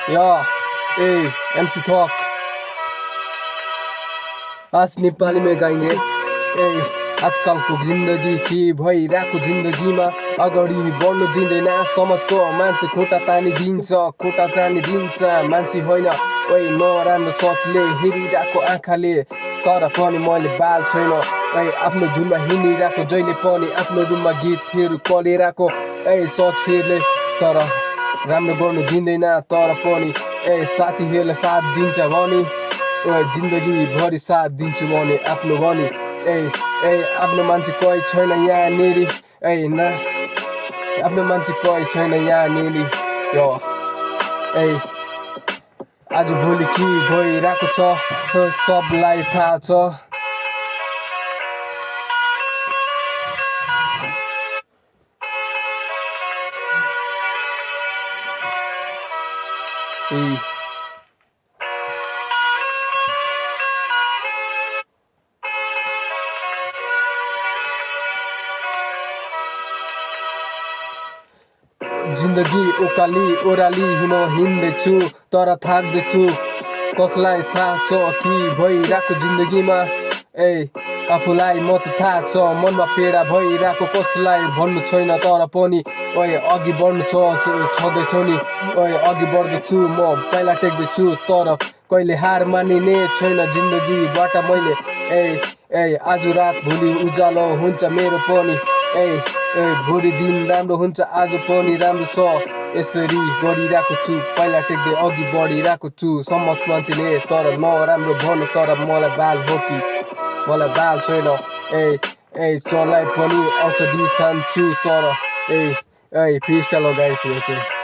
या MC थक आज नेपाली में गाएंगे। आजकलको जिन्दगी के भइरहेको जिन्दगीमा अगाडि बढ्नु दिँदैन। समाजको मान्छे खुट्टा तानिदिन्छ मान्छे होइन नराम्रो सोचले हेरिरहेको आँखाले। तर पनि मैले बाल छैन आफ्नो धुनमा हिँडिरहेको जहिले पनि आफ्नो रुममा गीतहरू पढिरहेको सोचहरूले तर राम्रो गर्नु दिँदैन। तर पनि साथीहरूले साथ दिन्छ भने जिन्दगी भरि साथ दिन्छु भने आफ्नो भने आफ्नो मान्छे कोही छैन यहाँनेरि आफ्नो मान्छे कोही छैन यहाँनेरि यो आज भोलि के भइरहेको छ सबलाई थाहा छ। जिन्दगी उकाली ओह्राली हिँड्दैछु तर थाक्दैछु। कसलाई थाहा छ कि भइरहेको जिन्दगीमा आफूलाई म त थाहा छ मनमा पीडा भइरहेको कसलाई भन्नु छैन। तर पनि अघि बढ्नु छँदैछु नि अघि बढ्दैछु म पहिला टेक्दैछु। तर कहिले हार मानिने छैन जिन्दगीबाट मैले आज रात भोलि उज्यालो हुन्छ मेरो पनि भोलि दिन राम्रो हुन्छ आज पनि राम्रो छ। यसरी गरिरहेको छु पहिला टेक्दै अघि बढिरहेको छु। समाज मान्छेले तर नराम्रो भन्नु तर मलाई बाल हो कि मलाई बाल छैन चलाई पनि औषधि सान्छु तर फ्री स्टाइल हो गाइस यो चाहिँ।